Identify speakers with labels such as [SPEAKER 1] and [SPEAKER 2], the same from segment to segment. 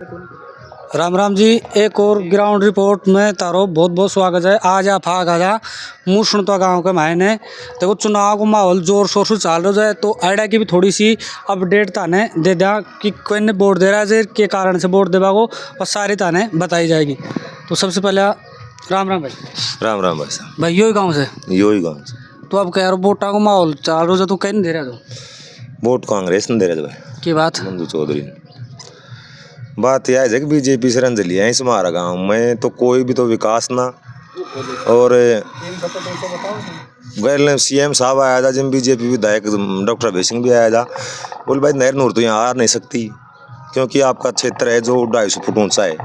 [SPEAKER 1] राम राम जी। एक और ground report में तारो बहुत बहुत स्वागत है। आज आप आजा मुँह सुनता गाँव के मायने देखो चुनाव का माहौल जोर शोर से चाल रहा है, तो आइडिया की भी थोड़ी सी अपडेट ताने दे दिया कि कोई ने वोट दे रहा है के कारण से वोट देवा को, और सारी ताने बताई जाएगी। तो सबसे पहले राम राम भाई।
[SPEAKER 2] राम राम भाई साहब।
[SPEAKER 1] भाई यो गाँव से तो अब कह रहे वोटा का माहौल चाल रहा है, तो कहीं नहीं दे रहा तो
[SPEAKER 2] वोट कांग्रेस ने दे रहे भाई
[SPEAKER 1] की बात
[SPEAKER 2] मंजू चौधरी। बात यह है कि बीजेपी से रंजली है इस हमारा गांव में, तो कोई भी तो विकास ना। और गैर सीएम साहब आया था, जिन बीजेपी विधायक डॉक्टर अभय सिंह भी आया था, बोल भाई नहर नूर तो यहाँ आ नहीं सकती क्योंकि आपका क्षेत्र है जो 250 फुट ऊंचा है।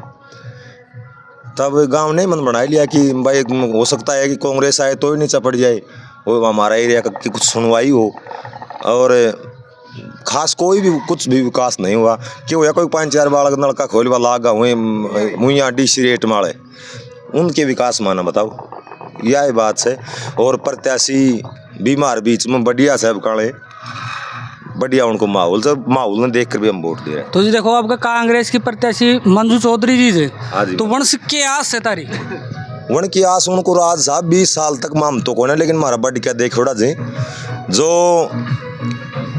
[SPEAKER 2] तब गांव ने मन बना लिया कि भाई हो सकता है कि कांग्रेस आए तो ही नीचा पड़ जाए, वो हमारा एरिया की कुछ सुनवाई हो। और खास कोई भी कुछ भी विकास नहीं हुआ। क्यों या कोई 5-4 बालक नलका खोल वाला गा हुए मुइया डी रेट माले उनके विकास माना बताओ, यह बात है। और प्रत्याशी बीमार बीच में बढ़िया साहब काले बढ़िया उनको माहौल ने देख कर भी हम वोट दे रहे हैं।
[SPEAKER 1] तो जी देखो आपका कांग्रेस की प्रत्याशी मंजू चौधरी जी से, तो वंश के आस से तारी
[SPEAKER 2] वन की आस उनको राज साहब 20 साल तक माम तो कौन है, लेकिन हमारा बड़ क्या देख थोड़ा जी जो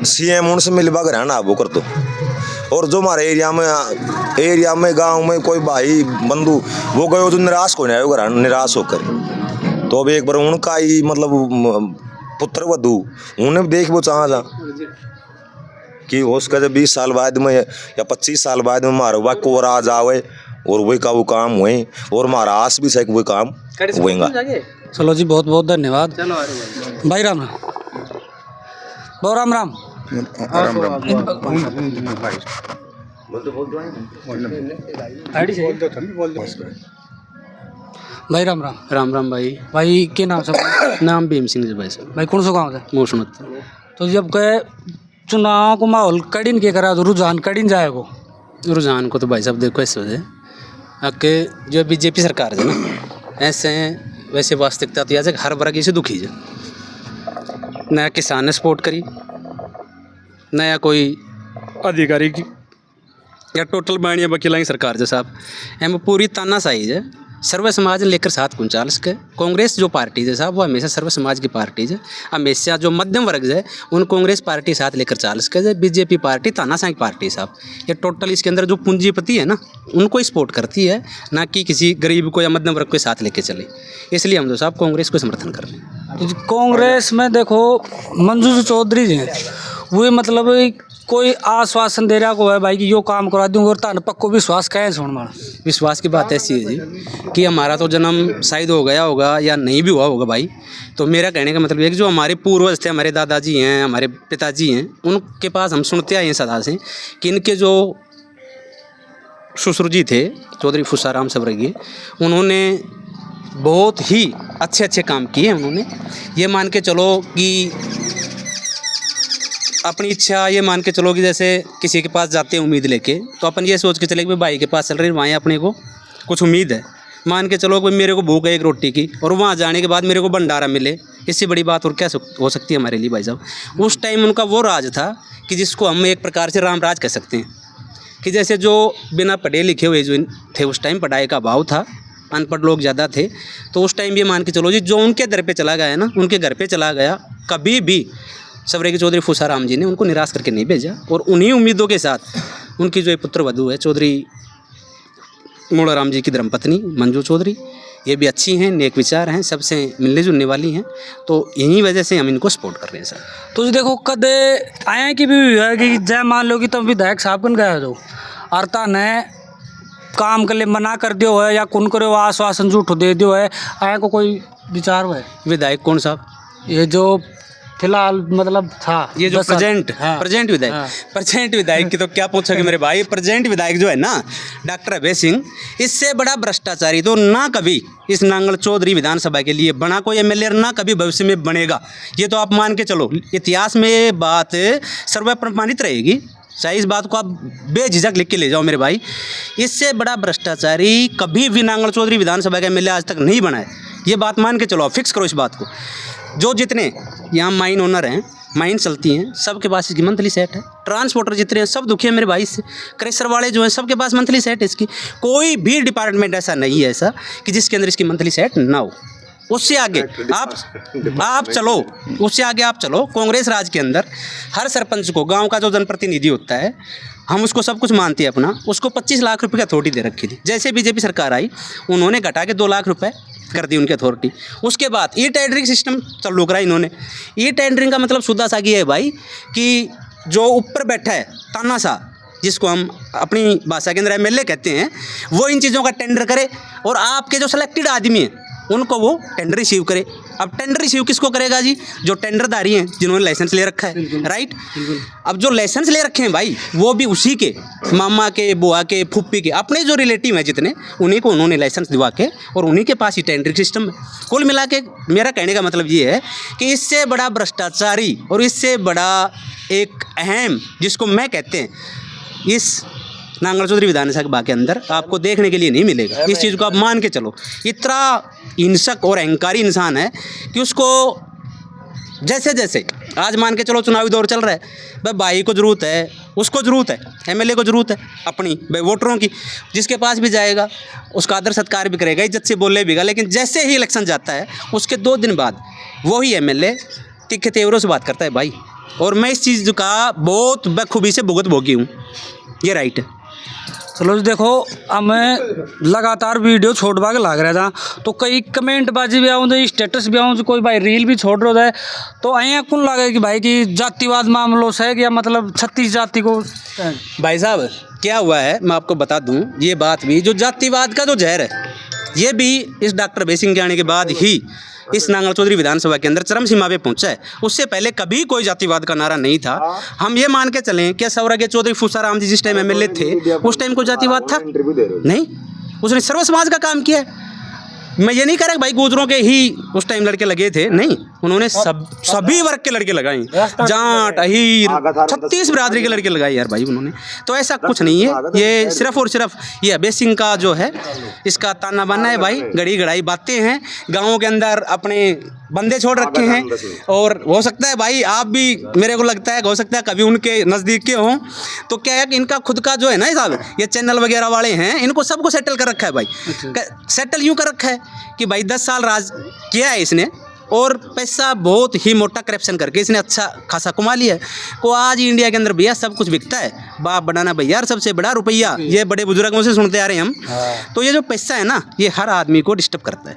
[SPEAKER 2] सीएम उनसे मिलवा कर ना वो कर दो। और जो हमारे एरिया में गांव में कोई भाई बंधु वो गए जो निराश को नहीं आएगा निराश होकर, तो अब एक बार उनका ही मतलब पुत्र वधु उन्हें देख वो चाह जा कि उसका जब 20 साल बाद में या 25 साल बाद में हमारा वह को राज आवे और वही का वो काम हुए, और हमारा आस भी है कि वही काम होएगा।
[SPEAKER 1] चलो जी बहुत बहुत धन्यवाद भाई। राम राम बहुत राम राम भाई। राम राम
[SPEAKER 3] राम राम भाई।
[SPEAKER 1] भाई के नाम से
[SPEAKER 3] नाम भीम सिंह जी भाई साहब।
[SPEAKER 1] भाई कौन सा गाँव से
[SPEAKER 3] मोशनत।
[SPEAKER 1] तो जब कहे चुनाव को माहौल कड़िन के करा तो रुझान कड़िन जाएगा
[SPEAKER 3] रुझान को तो भाई साहब देखो इस वजह कि जो बीजेपी सरकार है ना ऐसे वैसे वास्तविकता तो आज हर वर्ग से दुखी है। नया किसान ने सपोर्ट करी, नया कोई अधिकारी की या टोटल बाणिया वकील सरकार जो साहब एम पूरी तानाशाही है। सर्व समाज ने लेकर साथ कुंचाल सके। कांग्रेस जो पार्टी है साहब वो हमेशा सर्व समाज की पार्टी है, हमेशा जो मध्यम वर्ग है उन कांग्रेस पार्टी साथ लेकर चाल सके। बीजेपी पार्टी तानाशाही पार्टी साहब ये टोटल इसके अंदर जो पूंजीपति है ना उनको सपोर्ट करती है, ना कि किसी गरीब को या मध्यम वर्ग को साथ लेके चले। इसलिए हम तो साहब कांग्रेस को समर्थन कर रहे हैं।
[SPEAKER 1] तो कांग्रेस में देखो मंजू चौधरी जी वो मतलब कोई आश्वासन दे रहा को है भाई कि यो काम करा दूंगा, और तान पक्को विश्वास कहें सुन मार
[SPEAKER 3] विश्वास की बात ऐसी है जी कि हमारा तो जन्म शायद हो गया होगा या नहीं भी हुआ होगा भाई। तो मेरा कहने का मतलब है कि जो हमारे पूर्वज थे, हमारे दादाजी हैं, हमारे पिताजी हैं, उनके पास हम सुनते आए हैं सदा से कि इनके जो ससुर जी थे चौधरी फुसाराम सबरगी, उन्होंने बहुत ही अच्छे अच्छे काम किए। उन्होंने ये मान के चलो कि अपनी इच्छा ये मान के चलो कि जैसे किसी के पास जाते हैं उम्मीद लेके, तो अपन ये सोच के चले कि भाई के पास चल रही वहाँ अपने को कुछ उम्मीद है। मान के चलो कि मेरे को भूख है एक रोटी की और वहाँ जाने के बाद मेरे को भंडारा मिले, इससे बड़ी बात और क्या हो सकती है हमारे लिए भाई साहब। उस टाइम उनका वो राज था कि जिसको हम एक प्रकार से राम राज कह सकते हैं, कि जैसे जो बिना पढ़े लिखे हुए जो थे उस टाइम पढ़ाई का अभाव था, अनपढ़ लोग ज़्यादा थे, तो उस टाइम ये मान के चलो जी जो उनके दर पे चला गया ना, उनके घर पे चला गया, कभी भी सबरेगी चौधरी फुसाराम जी ने उनको निराश करके नहीं भेजा। और उन्हीं उम्मीदों के साथ उनकी जो पुत्र वधू है चौधरी मोड़ाराम जी की धर्मपत्नी मंजू चौधरी, ये भी अच्छी हैं, नेक विचार हैं, सबसे मिलने जुलने वाली हैं, तो यही वजह से हम इनको सपोर्ट कर रहे हैं सर।
[SPEAKER 1] तो जी देखो कदे आए कि भी है कि जय मान लो कि तुम विधायक साहब कन गए हो अर्ता ने काम कर ले मना कर दियो है या कौन करे आश्वासन झूठो दे दियो है, आए को कोई विचार हुआ है?
[SPEAKER 3] विधायक कौन साहब?
[SPEAKER 1] ये जो फिलहाल मतलब था
[SPEAKER 3] ये जो प्रेजेंट विधायक प्रेजेंट विधायक की तो क्या पूछोगे मेरे भाई। प्रेजेंट विधायक जो है ना डॉक्टर अभय सिंह, इससे बड़ा भ्रष्टाचारी तो ना कभी इस नांगल चौधरी विधानसभा के लिए बना कोई एमएलए, ना कभी भविष्य में बनेगा। ये तो आप मान के चलो, इतिहास में ये बात सर्व प्रमाणित रहेगी, चाहे इस बात को आप बेझिझक लिख के ले जाओ मेरे भाई। इससे बड़ा भ्रष्टाचारी कभी भी नांगल चौधरी विधानसभा का एमएलए आज तक नहीं बना है। ये बात मान के चलो, फिक्स करो इस बात को। जो जितने यहाँ माइन ओनर हैं माइन चलती हैं, सबके पास इसकी मंथली सेट है। ट्रांसपोर्टर जितने हैं सब दुखी है मेरे भाई से, क्रेशर वाले जो हैं सबके पास मंथली सेट है इसकी। कोई भी डिपार्टमेंट ऐसा नहीं है ऐसा कि जिसके अंदर इसकी मंथली सेट ना हो। उससे आगे आप चलो, उससे आगे आप चलो। कांग्रेस राज के अंदर हर सरपंच को, गांव का जो जनप्रतिनिधि होता है, हम उसको सब कुछ मानते हैं अपना, उसको 25 लाख रुपए की अथॉरिटी दे रखी थी। जैसे बीजेपी सरकार आई उन्होंने घटा के 2 लाख रुपए कर दी उनकी अथॉरिटी। उसके बाद ई टेंडरिंग सिस्टम चालू करा इन्होंने। ई टेंडरिंग का मतलब सुधा सा ये है भाई कि जो ऊपर बैठा है तानाशाह, जिसको हम अपनी भाषा के अंदर एमएलए कहते हैं, वो इन चीज़ों का टेंडर करे और आपके जो सिलेक्टेड आदमी हैं उनको वो टेंडर रिसीव करे। अब टेंडर रिसीव किसको करेगा जी? जो टेंडरदारी हैं, जिन्होंने लाइसेंस ले रखा है, राइट। अब जो लाइसेंस ले रखे हैं भाई, वो भी उसी के मामा के, बुआ के, फुप्पी के, अपने जो रिलेटिव हैं जितने, उन्हीं को उन्होंने लाइसेंस दिवा के और उन्हीं के पास ही टेंडरिंग सिस्टम है। कुल मिला के मेरा कहने का मतलब ये है कि इससे बड़ा भ्रष्टाचारी और इससे बड़ा एक अहम, जिसको मैं कहते हैं, इस नांगल चौधरी विधानसभा के अंदर आपको देखने के लिए नहीं मिलेगा। इस चीज़ को आप मान के चलो। इतना हिंसक और अहंकारी इंसान है कि उसको जैसे जैसे आज मान के चलो चुनावी दौर चल रहा है, भाई को ज़रूरत है, उसको ज़रूरत है, एमएलए को ज़रूरत है अपनी भाई वोटरों की, जिसके पास भी जाएगा उसका आदर सत्कार भी करेगा, इज्जत से बोले भी। लेकिन जैसे ही इलेक्शन जाता है उसके 2 दिन बाद वही एमएलए तीखे तेवरों से बात करता है भाई। और मैं इस चीज़ का बहुत बखूबी से भुगत भोगी हूँ, ये राइट है।
[SPEAKER 1] चलो जी, देखो अब मैं लगातार वीडियो छोड़वा के लाग रहा था, तो कई कमेंट बाजी भी आऊँ, तो स्टेटस भी आऊँ, कोई भाई रील भी छोड़ रहा है, तो अँ कौन लगे कि भाई की जातिवाद मामलों से या मतलब 36 जाति को।
[SPEAKER 3] भाई साहब क्या हुआ है मैं आपको बता दूं, ये बात भी जो जातिवाद का जो जहर है, ये भी इस डॉक्टर बेसिंग सिंह के आने के बाद ही इस नांगल चौधरी विधानसभा के अंदर चरम सीमा पे पहुंचा है। उससे पहले कभी कोई जातिवाद का नारा नहीं था। हम ये मान के चलें कि सौराग्य चौधरी फूसाराम जी जिस टाइम एमएलए थे, उस टाइम कोई जातिवाद था नहीं, उसने सर्व समाज का काम किया है। मैं ये नहीं कह रहा भाई गुजरों के ही उस टाइम लड़के लगे थे, नहीं, उन्होंने सभी वर्ग के लड़के लगाए, जाट, अहीर, 36 बिरादरी के लड़के लगाए यार भाई उन्होंने। तो ऐसा कुछ नहीं है, ये सिर्फ और सिर्फ ये अभय सिंह का जो है इसका ताना बाना है भाई, गड़ी गड़ाई बातें हैं। गाँव के अंदर अपने बंदे छोड़ रखे हैं और हो सकता है भाई आप भी, मेरे को लगता है हो सकता है कभी उनके नज़दीक के हों, तो क्या है कि इनका खुद का जो है ना साहब, ये चैनल वगैरह वाले हैं, इनको सबको सेटल कर रखा है भाई। सेटल यूँ कर रखा है कि भाई 10 साल राज किया है इसने और पैसा बहुत ही मोटा करप्शन करके इसने अच्छा खासा कमा लिया है। को आज इंडिया के अंदर भैया सब कुछ बिकता है, बाप बनाना भैया, सबसे बड़ा रुपया, ये बड़े बुजुर्गों से सुनते आ रहे हैं हम। तो ये जो पैसा है ना, ये हर आदमी को डिस्टर्ब करता है,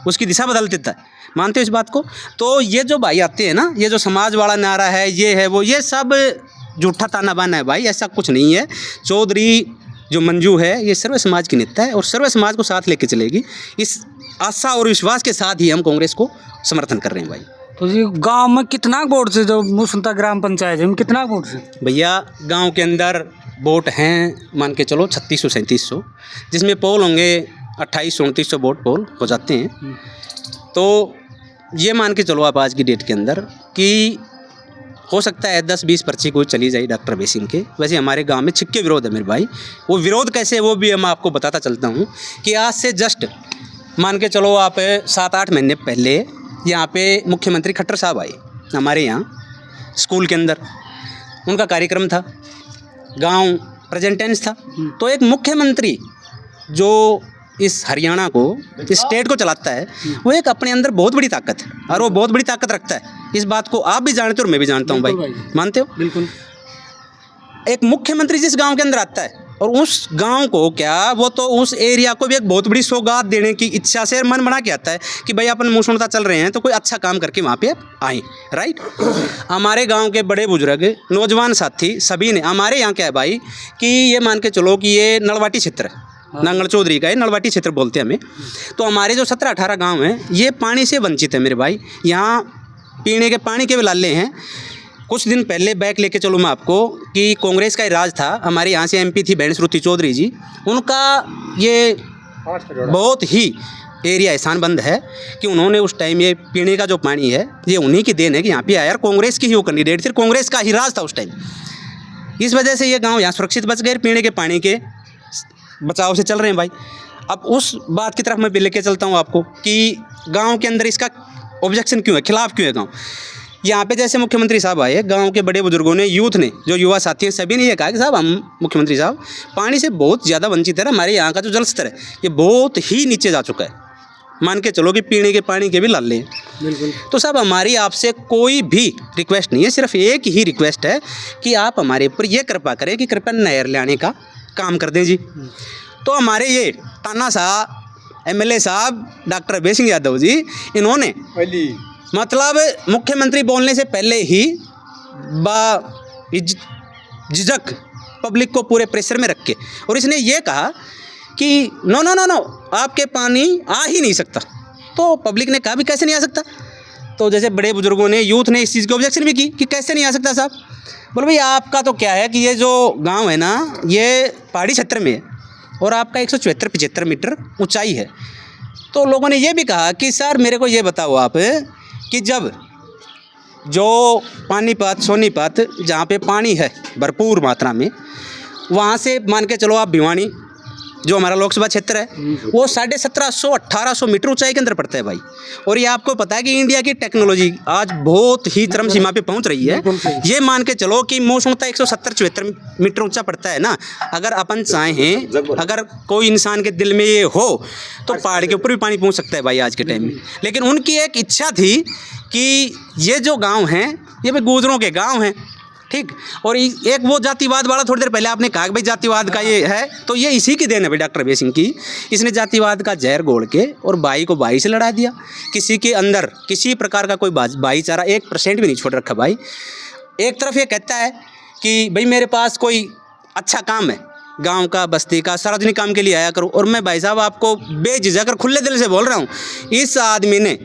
[SPEAKER 3] उसकी दिशा बदल देता है। मानते हो इस बात को? तो ये जो भाई आते हैं ना, ये जो समाज वाला नारा है, ये है वो, ये सब झूठा ताना बाना है भाई, ऐसा कुछ नहीं है। चौधरी जो मंजू है ये सर्व समाज की नेता है और सर्व समाज को साथ लेके चलेगी। इस आशा और विश्वास के साथ ही हम कांग्रेस को समर्थन कर रहे हैं भाई।
[SPEAKER 1] तो जी गांव में कितना वोट से, जो मुसंता ग्राम पंचायत है में कितना वोट से?
[SPEAKER 3] भैया गांव के अंदर वोट हैं मान के चलो 3600-3700, जिसमें पोल होंगे 2800-2900 वोट पोल हो जाते हैं। तो ये मान के चलो आप आज की डेट के अंदर कि हो सकता है 10-20 पर्ची कोई चली जाए डॉक्टर अभय सिंह के। वैसे हमारे गांव में छिक्के विरोध है मेरे भाई, वो विरोध कैसे है वो भी मैं आपको बताता चलता हूँ कि आज से जस्ट मान के चलो आप 7-8 महीने पहले यहाँ पे मुख्यमंत्री खट्टर साहब आए हमारे यहाँ स्कूल के अंदर, उनका कार्यक्रम था, गांव प्रेजेंट टेंस था। तो एक मुख्यमंत्री जो इस हरियाणा को, इस स्टेट को चलाता है, वो एक अपने अंदर बहुत बड़ी ताकत है और वो बहुत बड़ी ताकत रखता है। इस बात को आप भी जानते हो और मैं भी जानता हूँ भाई, मानते हो?
[SPEAKER 1] बिल्कुल।
[SPEAKER 3] एक मुख्यमंत्री जिस गांव के अंदर आता है और उस गांव को क्या, वो तो उस एरिया को भी एक बहुत बड़ी सौगात देने की इच्छा से मन बना के आता है कि भाई अपन मुसुनता चल रहे हैं तो कोई अच्छा काम करके वहाँ पे आए, राइट। हमारे गांव के बड़े बुजुर्ग, नौजवान साथी सभी ने, हमारे यहाँ क्या है भाई कि ये मान के चलो कि ये नलवाटी क्षेत्र है, नांगल चौधरी का है, नलवाटी क्षेत्र बोलते हैं हमें। तो हमारे जो 17-18 गाँव हैं ये पानी से वंचित है मेरे भाई। यहाँ पीने के पानी के भी लाले हैं। कुछ दिन पहले बैक लेके चलूँ मैं आपको कि कांग्रेस का ही राज था, हमारे यहाँ से एमपी थी बहन श्रुति चौधरी जी, उनका ये बहुत ही एरिया एहसान बंद है कि उन्होंने उस टाइम ये पीने का जो पानी है ये उन्हीं की देन है कि यहाँ पे आया, कांग्रेस की ही वो कैंडिडेट थी, कांग्रेस का ही राज था उस टाइम। इस वजह से ये गाँव यहाँ सुरक्षित बच गए, पीने के पानी के बचाव से चल रहे हैं भाई। अब उस बात की तरफ मैं भी लेके चलता हूँ आपको कि गाँव के अंदर इसका ऑब्जेक्शन क्यों है, खिलाफ क्यों है गाँव। यहाँ पे जैसे मुख्यमंत्री साहब आए, गांव के बड़े बुजुर्गों ने, यूथ ने, जो युवा साथी हैं, सभी ने ये कहा कि साहब हम मुख्यमंत्री साहब पानी से बहुत ज़्यादा वंचित है। हमारे यहाँ का जो जल स्तर है ये बहुत ही नीचे जा चुका है, मान के चलो कि पीने के पानी के भी लाले हैं।
[SPEAKER 1] बिल्कुल।
[SPEAKER 3] तो साहब हमारी आपसे कोई भी रिक्वेस्ट नहीं है, सिर्फ एक ही रिक्वेस्ट है कि आप हमारे ऊपर ये कृपा करें कि कृपया नहर लाने का काम कर दें जी। तो हमारे ये टाना साहब MLA साहब डॉक्टर अभय सिंह यादव जी, इन्होंने मतलब मुख्यमंत्री बोलने से पहले ही झिझक पब्लिक को पूरे प्रेशर में रख के, और इसने ये कहा कि नो नो नो नो आपके पानी आ ही नहीं सकता। तो पब्लिक ने कहा भी कैसे नहीं आ सकता, तो जैसे बड़े बुजुर्गों ने, यूथ ने इस चीज़ की ऑब्जेक्शन भी की कि कैसे नहीं आ सकता साहब। बोले भाई आपका तो क्या है कि ये जो गांव है ना ये पहाड़ी क्षेत्र में है और आपका 174-75 मीटर ऊंचाई है। तो लोगों ने ये भी कहा कि सर मेरे को ये बताओ आप कि जब जो पानीपत, सोनीपत जहाँ पे पानी है भरपूर मात्रा में, वहाँ से मान के चलो आप भिवानी जो हमारा लोकसभा क्षेत्र है वो 1750-1800 मीटर ऊंचाई के अंदर पड़ता है भाई। और ये आपको पता है कि इंडिया की टेक्नोलॉजी आज बहुत ही चरम सीमा पे पहुंच रही है। ये मान के चलो कि मौसमता 170-74 मीटर ऊंचा पड़ता है ना, अगर अपन चाहें, अगर कोई इंसान के दिल में ये हो तो पहाड़ के ऊपर भी पानी पहुंच सकता है भाई आज के टाइम में। लेकिन उनकी एक इच्छा थी कि ये जो गाँव हैं ये भाई गुजरों के गाँव हैं, ठीक। और एक वो जातिवाद वाला, थोड़ी देर पहले आपने कहा कि भाई जातिवाद का ये है, तो ये इसी की देन है भाई डॉक्टर अभय सिंह की। इसने जातिवाद का जहर घोल के और भाई को भाई से लड़ा दिया। किसी के अंदर किसी प्रकार का कोई भाईचारा 1% भी नहीं छोड़ रखा भाई। एक तरफ ये कहता है कि भाई मेरे पास कोई अच्छा काम है, गांव का, बस्ती का, सार्वजनिक काम के लिए आया करो। और मैं भाई साहब आपको बेझिझक और खुले दिल से बोल रहा हूँ, इस आदमी ने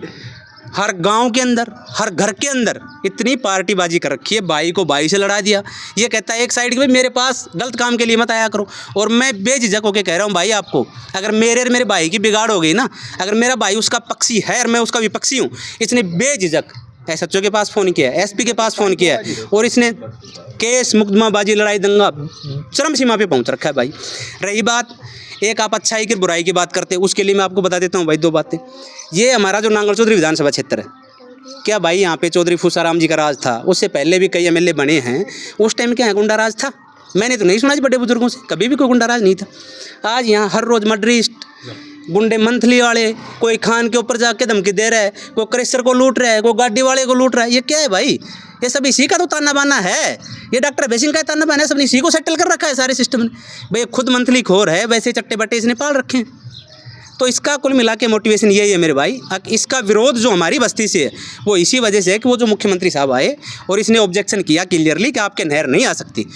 [SPEAKER 3] हर गांव के अंदर, हर घर के अंदर इतनी पार्टीबाजी कर रखी है, भाई को भाई से लड़ा दिया। ये कहता है एक साइड कि भाई मेरे पास गलत काम के लिए मत आया करो। और मैं बेझिझक होकर कह रहा हूँ भाई आपको, अगर मेरे भाई की बिगाड़ हो गई ना, अगर मेरा भाई उसका पक्षी है और मैं उसका विपक्षी हूँ, इसने बेझिझक SHO के पास फ़ोन किया है, SP के पास फ़ोन किया है, और इसने केस, मुकदमाबाजी, लड़ाई दंगा चरम सीमा पे पहुँच रखा है भाई। रही बात एक आप अच्छाई की बुराई की बात करते हैं, उसके लिए मैं आपको बता देता हूँ भाई 2 बातें। ये हमारा जो नांगल चौधरी विधानसभा क्षेत्र है, क्या भाई यहाँ पे चौधरी फूसाराम जी का राज था, उससे पहले भी कई MLA बने हैं, उस टाइम क्या गुंडा राज था? मैंने तो नहीं सुना जी बड़े बुजुर्गों से, कभी भी कोई गुंडा राज नहीं था। आज यहाँ हर रोज़ मर्डरिस्ट, गुंडे मंथली वाले, कोई खान के ऊपर जाके धमकी दे रहा है, कोई क्रेशर को लूट रहा है, कोई गाड़ी वाले को लूट रहा है। ये क्या है भाई? ये सब इसी का तो ताना बाना है। ये डॉक्टर अभय सिंह का ताना बाना है, सब इसी को सेटल कर रखा है सारे सिस्टम ने। भाई खुद मंथली खोर है, वैसे चट्टे बट्टे इसने पाल रखे हैं। तो इसका कुल मिला के मोटिवेशन यही है मेरे भाई। इसका विरोध जो हमारी बस्ती से है वो इसी वजह से है कि वो जो मुख्यमंत्री साहब आए और इसने ऑब्जेक्शन किया क्लियरली कि आपके नहर नहीं आ सकती।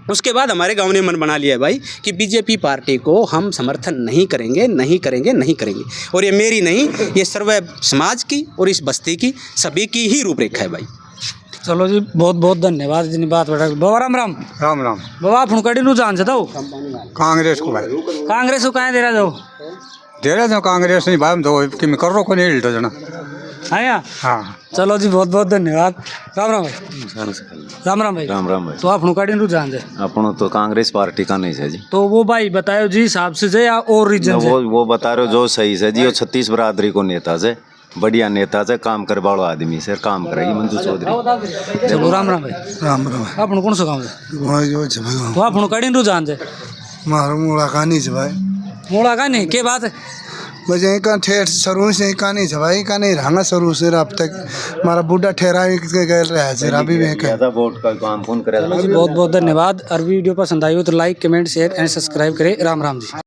[SPEAKER 3] उसके बाद हमारे गांव ने मन बना लिया है भाई कि बीजेपी पार्टी को हम समर्थन नहीं करेंगे, नहीं करेंगे, नहीं करेंगे। और ये मेरी नहीं, ये सर्व समाज की और इस बस्ती की सभी की ही रूपरेखा है भाई।
[SPEAKER 1] चलो जी, बहुत बहुत धन्यवाद जितनी बात बैठा। बाबा राम राम।
[SPEAKER 4] राम राम।
[SPEAKER 1] बाबा फुनकड़ी नु जान जाता
[SPEAKER 4] कांग्रेस को भाई,
[SPEAKER 1] कांग्रेस को कहाँ दे रहा जाओ?
[SPEAKER 4] दे रहे थे कांग्रेस नहीं भाई, हम तो कि मैं कर रो को नहीं हिलता जना।
[SPEAKER 1] हाँ
[SPEAKER 4] हाँ
[SPEAKER 1] चलो जी, बहुत बहुत धन्यवाद। राम राम भाई। राम राम भाई।
[SPEAKER 5] राम राम भाई।
[SPEAKER 1] तो आप फुनकड़ी नु जान दे
[SPEAKER 5] अपन तो कांग्रेस पार्टी का नहीं है जी।
[SPEAKER 1] तो वो भाई बताओ जी हिसाब से जे या और रीजन से?
[SPEAKER 5] वो बता रहे हो जो सही है जी। वो 36 बरादरी को नेता से, बढ़िया नेता से, काम करे वालो आदमी से काम करेगी मंजू चौधरी।
[SPEAKER 1] चलो राम राम भाई।
[SPEAKER 6] राम राम
[SPEAKER 1] आप कौन सा गाँव से?
[SPEAKER 6] भाई
[SPEAKER 1] तो आप फुनकड़ी नु जान दे?
[SPEAKER 6] मारो मुड़ा कहानी से भाई,
[SPEAKER 1] मोड़ा का नहीं के बात है
[SPEAKER 6] बस यहीं का ठेर शुरू से कहानी से भाई, का नहीं रहना शुरू से अब तक हमारा बूढ़ा ठहरा के गए रहा है अभी भी
[SPEAKER 5] ज्यादा वोट का काम कौन करे।
[SPEAKER 1] बहुत बहुत धन्यवाद। और वीडियो पसंद आई हो तो like, comment, share and subscribe करें। राम राम जी।